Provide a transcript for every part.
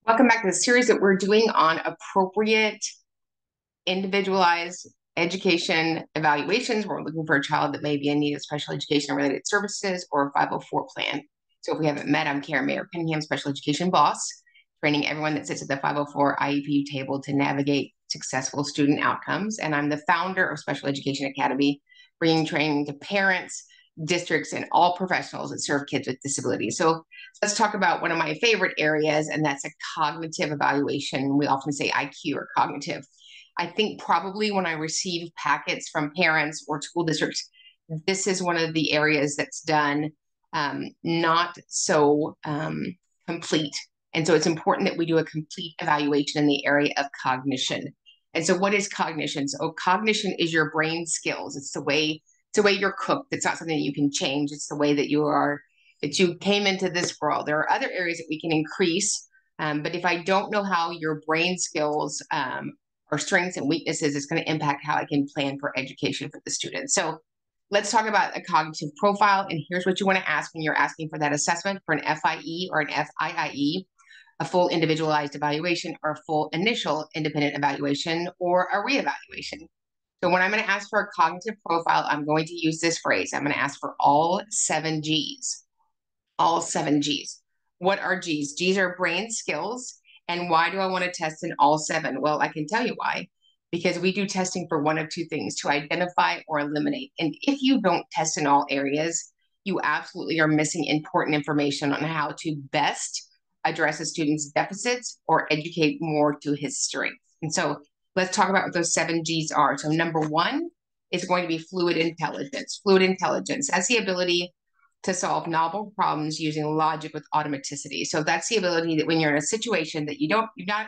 Welcome back to the series that we're doing on appropriate individualized education evaluations. We're looking for a child that may be in need of special education related services or a 504 plan. So if we haven't met, I'm Karen Mayer Cunningham, special education boss, training everyone that sits at the 504 IEP table to navigate successful student outcomes. And I'm the founder of Special Education Academy, bringing training to parents, districts, and all professionals that serve kids with disabilities. So let's talk about one of my favorite areas, and that's a cognitive evaluation. We often say IQ or cognitive. I think probably when I receive packets from parents or school districts, this is one of the areas that's done not so complete. And so it's important that we do a complete evaluation in the area of cognition. And so what is cognition? So cognition is your brain skills. It's the way you're cooked. It's not something that you can change. It's the way that you came into this world. There are other areas that we can increase. But if I don't know how your brain skills or strengths and weaknesses, it's going to impact how I can plan for education for the student. So let's talk about a cognitive profile. And here's what you want to ask when you're asking for that assessment for an FIE or an FIIE, a full individualized evaluation or a full initial independent evaluation or a reevaluation. So when I'm going to ask for a cognitive profile, I'm going to use this phrase. I'm going to ask for all 7 Gs. All 7 Gs. What are Gs? Gs are brain skills. And why do I want to test in all 7? Well, I can tell you why. Because we do testing for one of two things, to identify or eliminate. And if you don't test in all areas, you absolutely are missing important information on how to best address a student's deficits or educate more to his strengths. And so let's talk about what those 7 Gs are. So number 1 is going to be fluid intelligence. Fluid intelligence, that's the ability to solve novel problems using logic with automaticity. So that's the ability that when you're in a situation that you've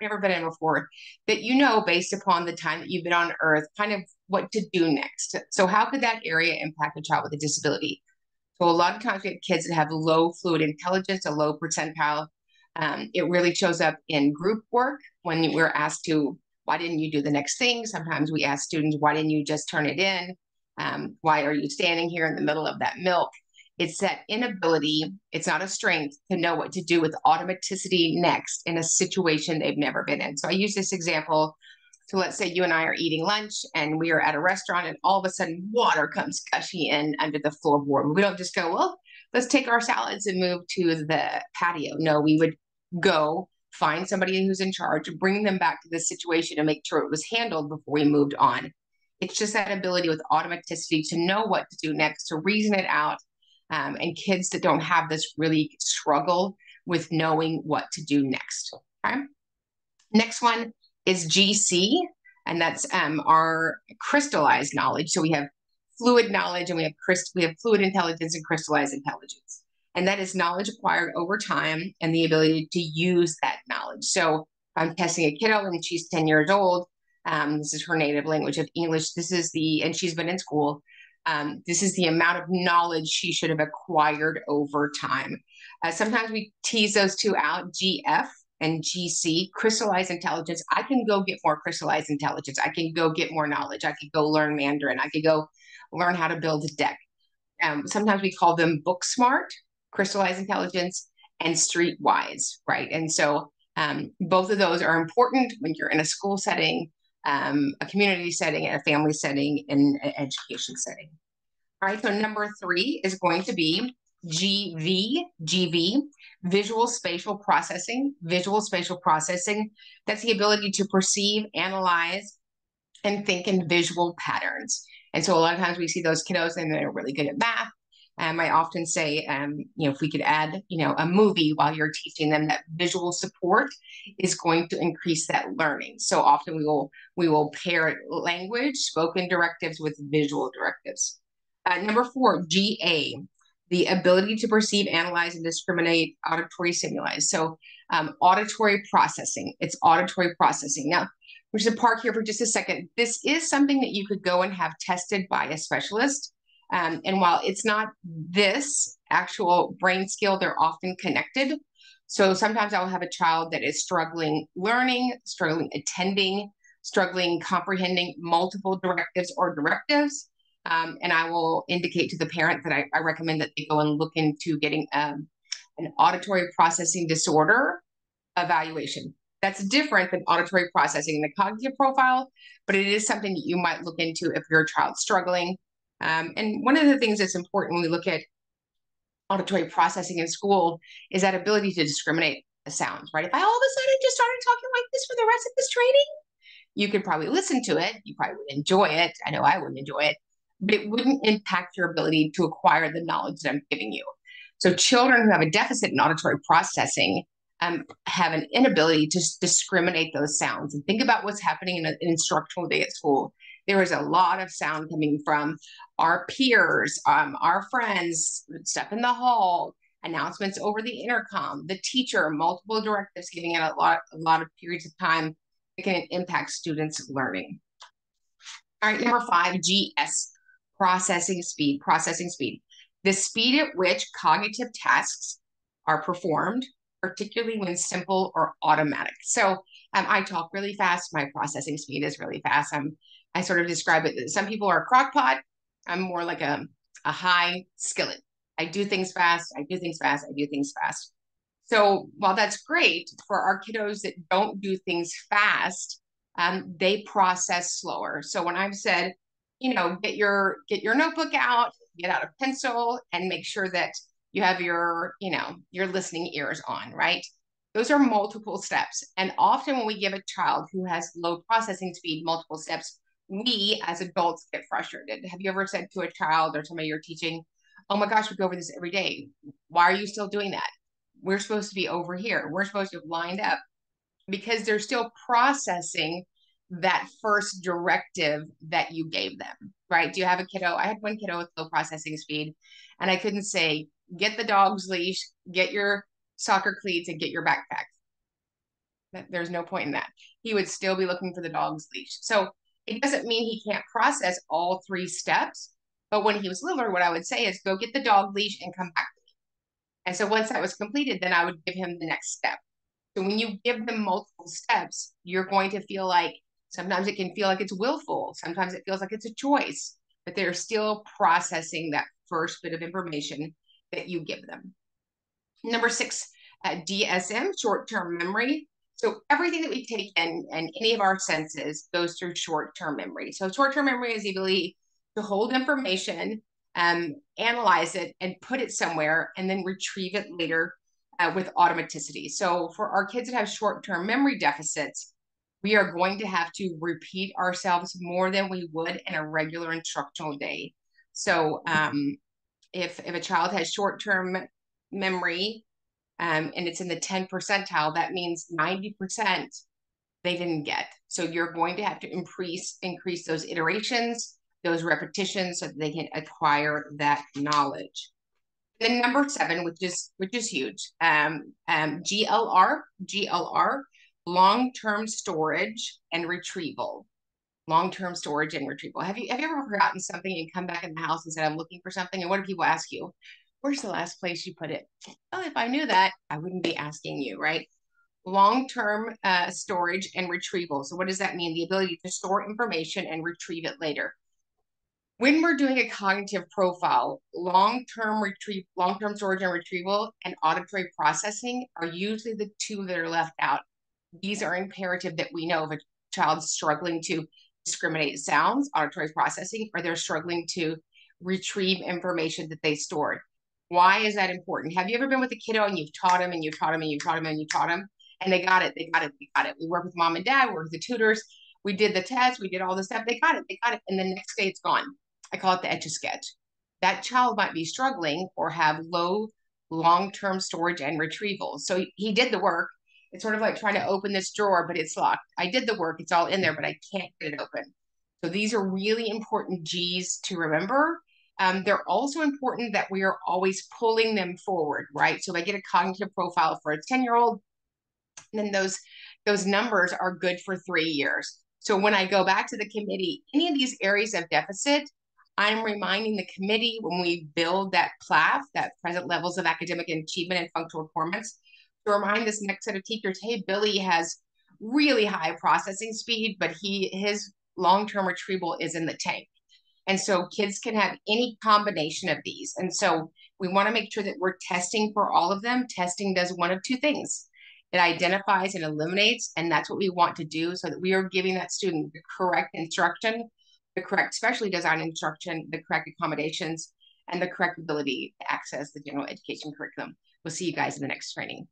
never been in before, that you know based upon the time that you've been on Earth, kind of what to do next. So how could that area impact a child with a disability? So a lot of times we have kids that have low fluid intelligence, a low percentile. It really shows up in group work when we're asked to, why didn't you do the next thing? Sometimes we ask students, why didn't you just turn it in? Why are you standing here in the middle of that milk? It's that inability, it's not a strength, to know what to do with automaticity next in a situation they've never been in. So I use this example. So let's say you and I are eating lunch and we are at a restaurant and all of a sudden water comes gushing in under the floorboard. We don't just go, well, let's take our salads and move to the patio. No, we would go find somebody who's in charge, bring them back to the situation and make sure it was handled before we moved on. It's just that ability with automaticity to know what to do next, to reason it out. And kids that don't have this really struggle with knowing what to do next. Okay. Next one is GC, and that's our crystallized knowledge. So we have fluid knowledge and we have fluid intelligence and crystallized intelligence. And that is knowledge acquired over time and the ability to use that knowledge. So if I'm testing a kiddo and she's 10 years old, this is her native language of English. And she's been in school. This is the amount of knowledge she should have acquired over time. Sometimes we tease those two out, GF and GC, crystallized intelligence. I can go get more crystallized intelligence. I can go get more knowledge. I could go learn Mandarin. I could go learn how to build a deck. Sometimes we call them book smart, crystallized intelligence, and streetwise, right? And so both of those are important when you're in a school setting, a community setting, and a family setting, and an education setting. All right, so number 3 is going to be GV, visual spatial processing. Visual spatial processing, that's the ability to perceive, analyze, and think in visual patterns. And so a lot of times we see those kiddos and they're really good at math. I often say, if we could add, a movie while you're teaching them, that visual support is going to increase that learning. So often we will pair language, spoken directives with visual directives. Number 4, GA, the ability to perceive, analyze, and discriminate auditory stimuli. So auditory processing, it's auditory processing. Now, we're just going to park here for just a second. This is something that you could go and have tested by a specialist. And while it's not this actual brain skill, they're often connected. So sometimes I'll have a child that is struggling learning, struggling attending, struggling comprehending multiple directives or directives. And I will indicate to the parent that I recommend that they go and look into getting an auditory processing disorder evaluation. That's different than auditory processing in the cognitive profile, but it is something that you might look into if your child's struggling. And one of the things that's important when we look at auditory processing in school is that ability to discriminate the sounds, right? If I all of a sudden just started talking like this for the rest of this training, you could probably listen to it. You probably would enjoy it. I know I wouldn't enjoy it, but it wouldn't impact your ability to acquire the knowledge that I'm giving you. So children who have a deficit in auditory processing have an inability to discriminate those sounds. And think about what's happening in an instructional day at school. There is a lot of sound coming from our peers, our friends, stuff in the hall, announcements over the intercom, the teacher, multiple directives giving out a lot of periods of time that can impact students' learning. All right, number 5, GS, processing speed. Processing speed. The speed at which cognitive tasks are performed, particularly when simple or automatic. So I talk really fast. My processing speed is really fast. I sort of describe it. Some people are a crock pot. I'm more like a high skillet. I do things fast. I do things fast. I do things fast. So while that's great for our kiddos that don't do things fast, they process slower. So when I've said, you know, get your notebook out, get out a pencil, and make sure that you have your, you know, your listening ears on, right? Those are multiple steps. And often when we give a child who has low processing speed multiple steps, we as adults get frustrated. Have you ever said to a child or somebody you're teaching, oh my gosh, we go over this every day. Why are you still doing that? We're supposed to be over here. We're supposed to have lined up, because they're still processing that first directive that you gave them, right? Do you have a kiddo? I had one kiddo with low processing speed, and I couldn't say, get the dog's leash, get your soccer cleats, and get your backpack. There's no point in that. He would still be looking for the dog's leash. So it doesn't mean he can't process all 3 steps. But when he was littler, what I would say is go get the dog leash and come back to me. And so once that was completed, then I would give him the next step. So when you give them multiple steps, you're going to feel like sometimes it can feel like it's willful. Sometimes it feels like it's a choice, but they're still processing that first bit of information that you give them. Number 6, DSM, short-term memory. So everything that we take in and any of our senses goes through short-term memory. So short-term memory is the ability to hold information, analyze it, and put it somewhere, and then retrieve it later with automaticity. So for our kids that have short-term memory deficits, we are going to have to repeat ourselves more than we would in a regular instructional day. So if a child has short-term memory and it's in the 10 percentile, that means 90% they didn't get. So you're going to have to increase those iterations, those repetitions, so that they can acquire that knowledge. Then number 7, which is huge, GLR, long-term storage and retrieval. Long-term storage and retrieval. Have you ever forgotten something and come back in the house and said, I'm looking for something? And what do people ask you? Where's the last place you put it? Well, if I knew that, I wouldn't be asking you, right? Long-term storage and retrieval. So what does that mean? The ability to store information and retrieve it later. When we're doing a cognitive profile, long-term storage and retrieval and auditory processing are usually the 2 that are left out. These are imperative that we know if a child's struggling to discriminate sounds, auditory processing, or they're struggling to retrieve information that they stored. Why is that important? Have you ever been with a kiddo and you've taught them and you taught them and you taught them and you taught them, and they got it? We work with mom and dad, we work with the tutors, we did the test, we did all the stuff, they got it, and the next day it's gone. I call it the Etch-a-Sketch. That child might be struggling or have low long-term storage and retrieval. So he did the work. It's sort of like trying to open this drawer, but it's locked. I did the work. It's all in there, but I can't get it open. So these are really important G's to remember. They're also important that we are always pulling them forward, right? So if I get a cognitive profile for a 10-year-old, then those numbers are good for 3 years. So when I go back to the committee, any of these areas of deficit, I'm reminding the committee when we build that PLAF, that present levels of academic achievement and functional performance, to remind this next set of teachers, hey, Billy has really high processing speed, but his long-term retrieval is in the tank. And so kids can have any combination of these. And so we want to make sure that we're testing for all of them. Testing does one of 2 things. It identifies and eliminates, and that's what we want to do so that we are giving that student the correct instruction, the correct specially designed instruction, the correct accommodations, and the correct ability to access the general education curriculum. We'll see you guys in the next training.